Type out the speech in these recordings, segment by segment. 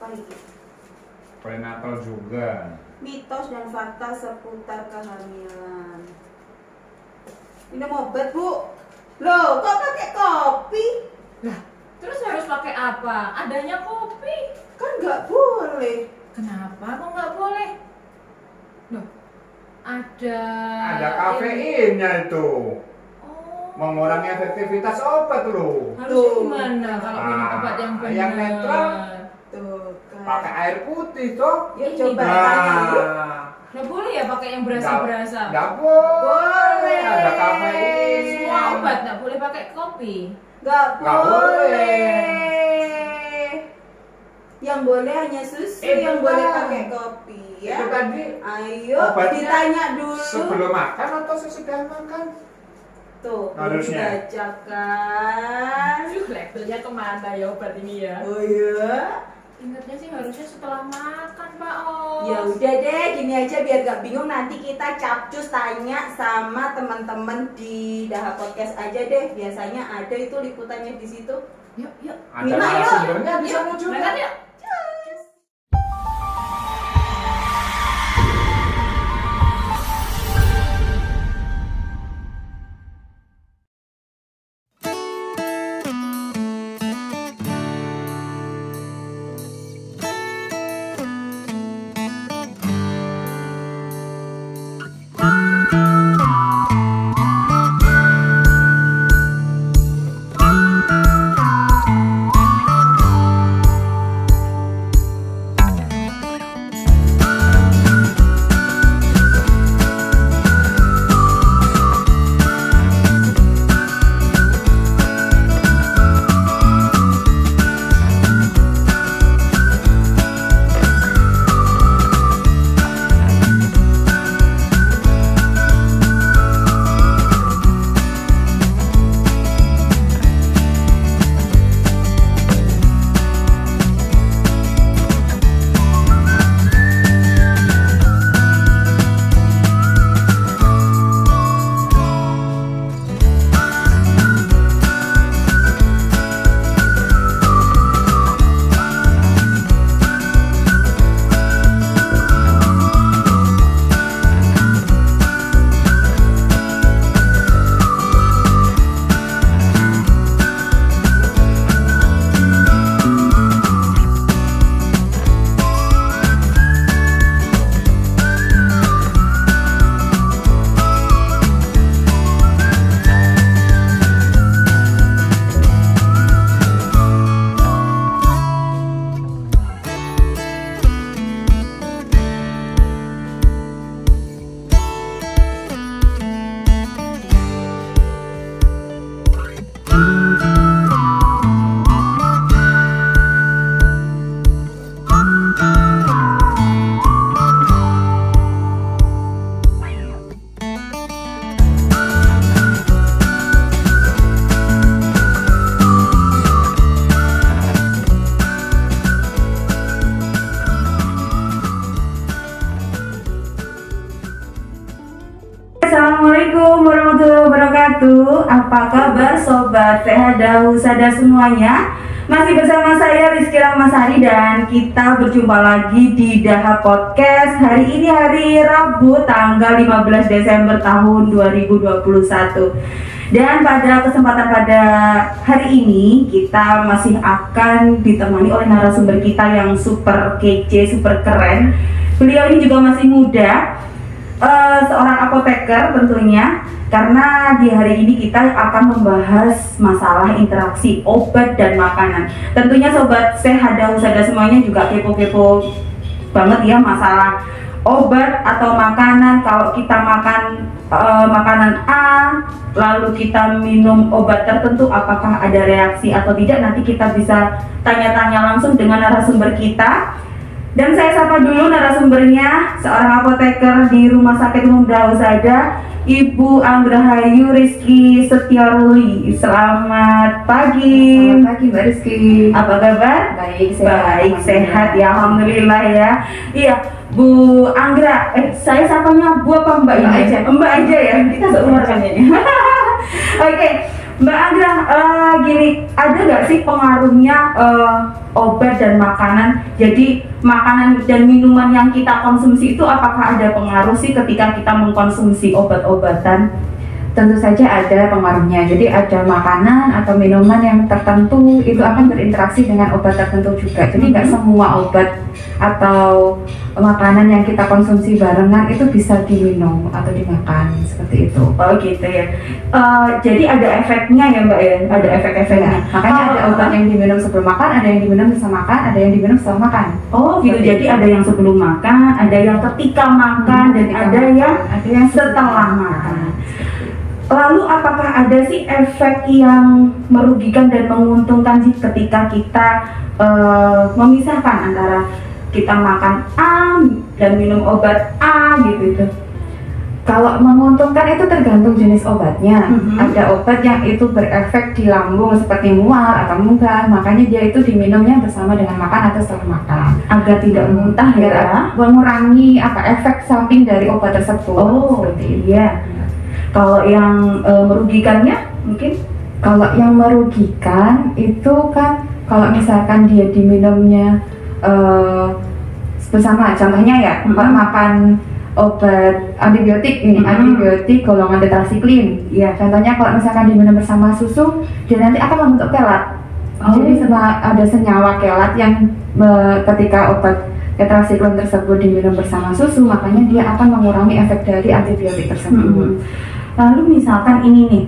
Apa ini? Prenatal juga. Mitos dan fakta seputar kehamilan. Minum obat, Bu. Loh, kok pakai kopi? Lah, terus harus pakai apa? Adanya kopi. Kan nggak boleh. Kenapa kok nggak boleh? Loh, Ada kafeinnya itu. Oh. Mengurangi efektivitas obat loh. Harusnya gimana kalau minum obat yang benar? Yang netral. Tuh, kan. Pakai air putih toh. Yuk Ini coba kan. tanya yuk. Nggak boleh ya pakai yang berasa-berasa? Nggak boleh. Boleh. Ada kafein. Semua obat nggak boleh pakai kopi. Nggak Nggak boleh. Yang boleh hanya susu, yang bukan. boleh pakai kopi ya. Itu tadi Ayo obatnya ditanya dulu. sebelum makan atau sesudah makan? Tuh, Harusnya. dibacakan. Aduh, labelnya kemana ya obat ini ya? Oh iya. Ingatnya sih harusnya setelah makan, Pak Os. Ya udah deh, gini aja biar gak bingung, nanti kita capcus tanya sama teman-teman di Daha Podcast aja deh. Biasanya ada itu liputannya di situ. Yuk, yuk. Ada Mina, yuk. narasumbernya di Yuk, sana juga. berangkat yuk. Assalamualaikum warahmatullahi wabarakatuh. Apa kabar sobat sehat Dahusada semuanya? Masih bersama saya Rizky Rahmasari dan kita berjumpa lagi di Daha Podcast. Hari ini hari Rabu tanggal 15 Desember tahun 2021. Dan pada kesempatan pada hari ini kita masih akan ditemani oleh narasumber kita yang super kece, super keren. Beliau ini juga masih muda. Seorang apoteker tentunya, karena di hari ini kita akan membahas masalah interaksi obat dan makanan. Tentunya sobat sehat Dahusada semuanya juga kepo-kepo banget ya masalah obat atau makanan. Kalau kita makan makanan A lalu kita minum obat tertentu, apakah ada reaksi atau tidak? Nanti kita bisa tanya-tanya langsung dengan narasumber kita. Dan saya sapa dulu narasumbernya, seorang apoteker di Rumah Sakit Umum Dahusada, Ibu Anggrahayu Rizky Setiaruli. Selamat pagi. Selamat pagi Mbak Rizky. Apa kabar? Baik, Baik, sehat ya, alhamdulillah ya. Iya, Bu Anggra. Saya sapanya Bu apa Mbak Mbak ini? aja. Mbak aja ya. Kita seumuran ini. Oke. Mbak Andra, gini, ada nggak sih pengaruhnya obat dan makanan? Jadi makanan dan minuman yang kita konsumsi itu apakah ada pengaruh sih ketika kita mengkonsumsi obat-obatan? Tentu saja ada pengaruhnya. Jadi ada makanan atau minuman yang tertentu itu akan berinteraksi dengan obat tertentu juga. Jadi nggak semua obat atau makanan yang kita konsumsi barengan itu bisa diminum atau dimakan seperti itu. Oh gitu ya. Jadi ada efeknya ya Mbak ya, ada efek-efeknya. Ya, makanya ada obat yang diminum sebelum makan, ada yang diminum setelah makan, ada yang diminum setelah makan. Oh gitu. Jadi ada yang sebelum makan, ada yang ketika makan, dan ada yang setelah makan. Lalu apakah ada sih efek yang merugikan dan menguntungkan sih ketika kita memisahkan antara kita makan A dan minum obat A gitu? Kalau menguntungkan itu tergantung jenis obatnya. Ada obat yang itu berefek di lambung seperti mual atau muntah, makanya dia itu diminumnya bersama dengan makan atau setelah makan agar tidak muntah ya, mengurangi efek samping dari obat tersebut. Oh seperti iya. Kalau yang merugikannya mungkin? Kalau yang merugikan itu kan kalau misalkan dia diminumnya bersama, contohnya ya makan obat antibiotik ini, antibiotik golongan tetrasiklin. Ya, contohnya kalau misalkan diminum bersama susu, dia nanti akan membentuk kelat. Jadi ada senyawa kelat yang ketika obat tetrasiklin tersebut diminum bersama susu, makanya dia akan mengurangi efek dari antibiotik tersebut. Lalu misalkan ini nih,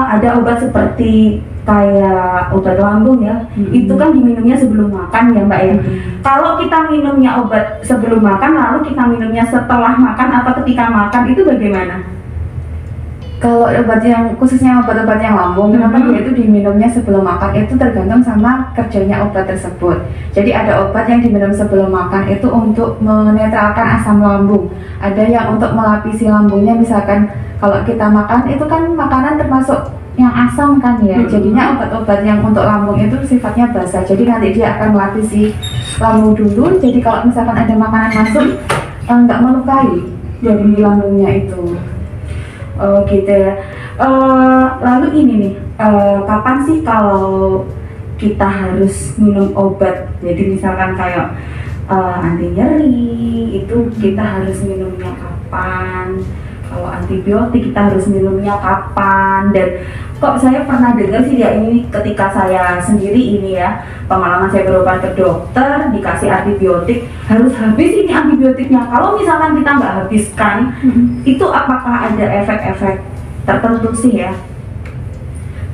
ada obat seperti kayak obat lambung ya, itu kan diminumnya sebelum makan ya Mbak ya. Kalau kita minumnya obat sebelum makan, lalu kita minumnya setelah makan atau ketika makan, itu bagaimana? Kalau obat yang khususnya obat-obat yang lambung, kenapa dia itu diminumnya sebelum makan, itu tergantung sama kerjanya obat tersebut. Jadi ada obat yang diminum sebelum makan itu untuk menetralkan asam lambung, ada yang untuk melapisi lambungnya. Misalkan kalau kita makan itu kan makanan termasuk yang asam kan ya, jadinya obat-obat yang untuk lambung itu sifatnya basah, jadi nanti dia akan melapisi lambung dulu. Jadi kalau misalkan ada makanan masuk, nggak melukai dari lambungnya itu. Oh gitu ya. Lalu ini nih, kapan sih kalau kita harus minum obat? Jadi misalkan kayak anti nyeri, itu kita harus minumnya kapan? Kalau antibiotik kita harus minumnya kapan? Dan kok saya pernah dengar sih ya, ini ketika saya sendiri ini ya, pengalaman saya berobat ke dokter, dikasih antibiotik, harus habis ini antibiotiknya. Kalau misalkan kita nggak habiskan, itu apakah ada efek-efek tertentu sih ya?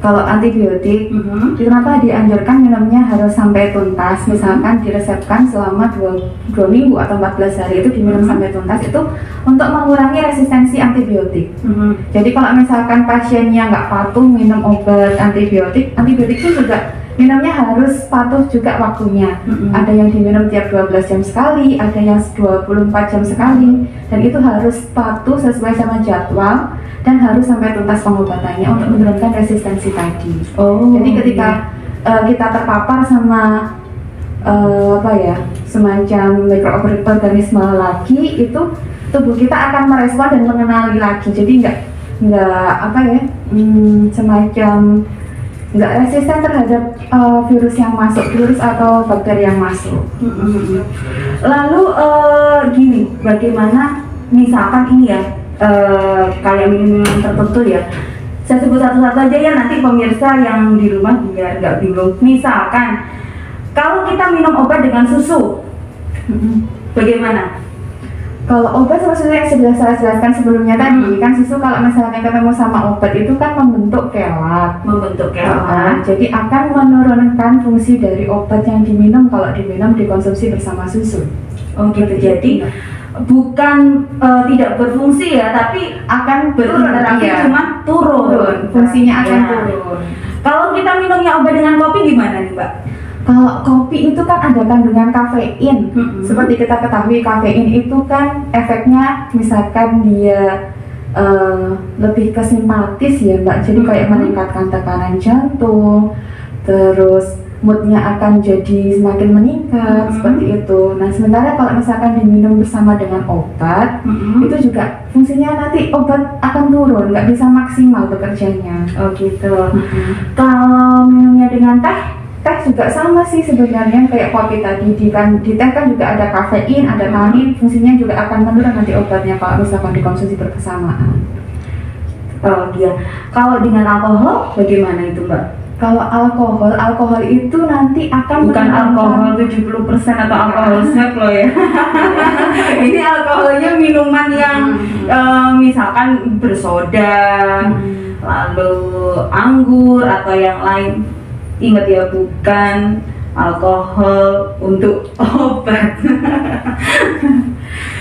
Kalau antibiotik, kenapa dianjurkan minumnya harus sampai tuntas? Misalkan diresepkan selama 2 minggu atau 14 hari itu diminum sampai tuntas, itu untuk mengurangi resistensi antibiotik. Jadi kalau misalkan pasiennya nggak patuh minum obat antibiotik, antibiotik itu juga minumnya harus patuh juga waktunya. Ada yang diminum tiap 12 jam sekali, ada yang 24 jam sekali, dan itu harus patuh sesuai sama jadwal dan harus sampai tuntas pengobatannya untuk menurunkan resistensi tadi. Jadi ketika kita terpapar sama semacam mikroorganisme lagi, itu tubuh kita akan merespon dan mengenali lagi. Jadi semacam nggak resisten terhadap virus yang masuk, virus atau bakteri yang masuk. Lalu gini, bagaimana misalkan ini ya, kayak minuman tertentu ya, saya sebut satu-satu aja ya, nanti pemirsa yang di rumah biar nggak bingung. Misalkan kalau kita minum obat dengan susu, bagaimana? Kalau obat seperti yang sudah saya jelaskan sebelumnya tadi, kan susu kalau misalnya ketemu sama obat itu kan membentuk kelat. Jadi akan menurunkan fungsi dari obat yang diminum kalau diminum dikonsumsi bersama susu. Oh gitu. Jadi bukan tidak berfungsi ya, tapi akan berinteraksi, cuma turun. Fungsinya akan turun. Kalau kita minumnya obat dengan kopi gimana nih Mbak? Kalau kopi itu kan ada kandungan kafein. Seperti kita ketahui, kafein itu kan efeknya misalkan dia lebih ke simpatis ya Mbak. Jadi kayak meningkatkan tekanan jantung, terus moodnya akan jadi semakin meningkat seperti itu. Nah sementara kalau misalkan diminum bersama dengan obat, itu juga fungsinya nanti obat akan turun, nggak bisa maksimal bekerjanya. Oh gitu. Kalau minumnya dengan teh Juga sama sih sebenarnya kayak kopi tadi. Di teh kan juga ada kafein, ada tanin, fungsinya juga akan menurun nanti obatnya kalau misalkan dikonsumsi bersamaan. Oh iya. Kalau dengan alkohol bagaimana itu Mbak? Kalau alkohol itu nanti akan Bukan alkohol 70% atau alkohol snap loh ya. Ini alkoholnya minuman yang misalkan bersoda, lalu anggur atau yang lain. Ingat ya, bukan alkohol untuk obat.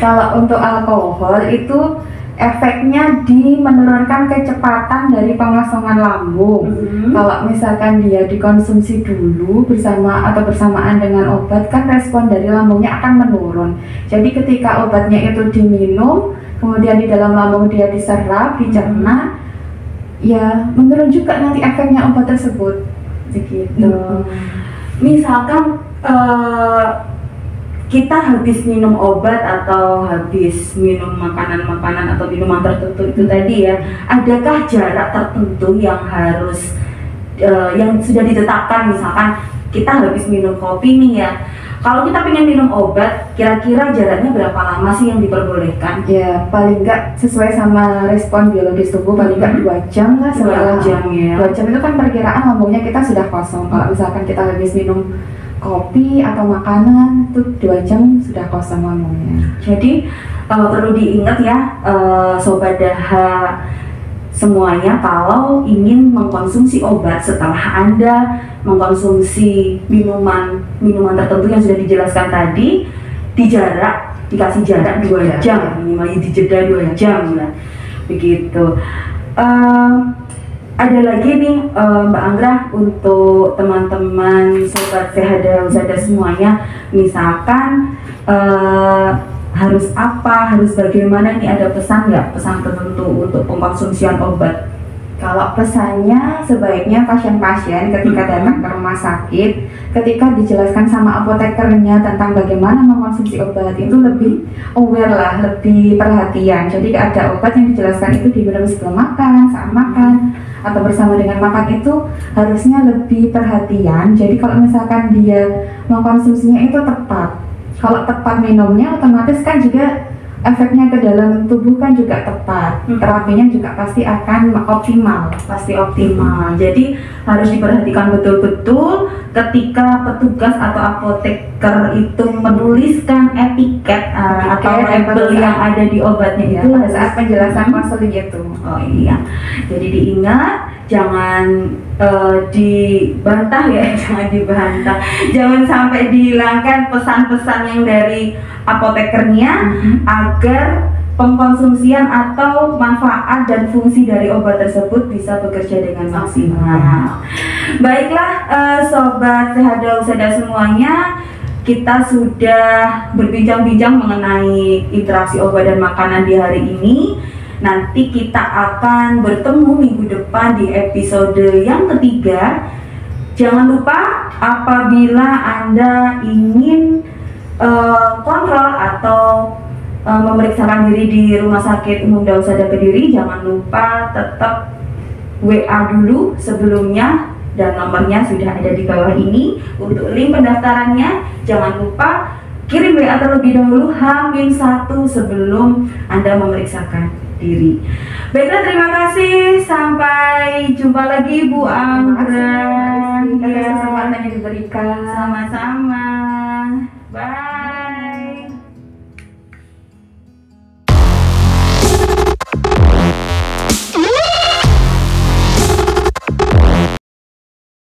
Kalau untuk alkohol itu efeknya di menurunkan kecepatan dari pengosongan lambung. Kalau misalkan dia dikonsumsi dulu bersamaan dengan obat, kan respon dari lambungnya akan menurun. Jadi ketika obatnya itu diminum, kemudian di dalam lambung dia diserap, dicerna, ya menurun juga nanti efeknya obat tersebut. Begitu. Misalkan kita habis minum obat atau habis minum makanan-makanan atau minuman tertentu itu tadi ya, adakah jarak tertentu yang harus yang sudah ditetapkan? Misalkan kita habis minum kopi nih ya, kalau kita pengen minum obat, kira-kira jaraknya berapa lama sih yang diperbolehkan? Ya paling nggak sesuai sama respon biologis tubuh, paling nggak 2 jam lah. 2 jam ya. 2 jam itu kan perkiraan lambungnya kita sudah kosong. Kalau misalkan kita habis minum kopi atau makanan, itu 2 jam sudah kosong lambungnya. Jadi perlu diingat ya, Sobat Daha semuanya, kalau ingin mengkonsumsi obat setelah Anda mengkonsumsi minuman tertentu yang sudah dijelaskan tadi, dikasih jarak 2 jam, minimal dijeda 2 jam lah. Begitu. Ada lagi nih Mbak Anggra, untuk teman-teman Sobat Sehat dan Husada semuanya, misalkan harus apa, harus bagaimana, nih ada pesan nggak, pesan tertentu untuk pengkonsumsian obat? Kalau pesannya sebaiknya pasien-pasien ketika datang ke rumah sakit, ketika dijelaskan sama apotekernya tentang bagaimana mengkonsumsi obat, itu lebih aware lah, lebih perhatian. Jadi ada obat yang dijelaskan itu diminum sebelum makan, saat makan, atau bersama dengan makan, itu harusnya lebih perhatian. Jadi kalau misalkan dia mengkonsumsinya itu tepat, kalau tepat minumnya, otomatis kan juga efeknya ke dalam tubuh kan juga tepat, terapinya juga pasti akan optimal. Jadi harus diperhatikan betul-betul ketika petugas atau apoteker itu menuliskan etiket atau label yang ada di obatnya itu pada saat penjelasan konseling itu. Oh iya, jadi diingat, jangan dibantah ya, jangan sampai dihilangkan pesan-pesan yang dari apotekernya, agar pengkonsumsian atau manfaat dan fungsi dari obat tersebut bisa bekerja dengan maksimal. Baiklah, Sobat Sehat dan Husada semuanya, kita sudah berbincang-bincang mengenai interaksi obat dan makanan di hari ini. Nanti kita akan bertemu minggu depan di episode yang ketiga. Jangan lupa, apabila Anda ingin kontrol atau memeriksakan diri di Rumah Sakit Umum Daud Sada Kediri, jangan lupa tetap WA dulu sebelumnya, dan nomornya sudah ada di bawah ini untuk link pendaftarannya. Jangan lupa kirim WA terlebih dahulu H-1 sebelum Anda memeriksakan diri. Baiklah, terima kasih. Sampai jumpa lagi Bu Anggra. Terima kasih atas kesempatan yang diberikan. Sama-sama.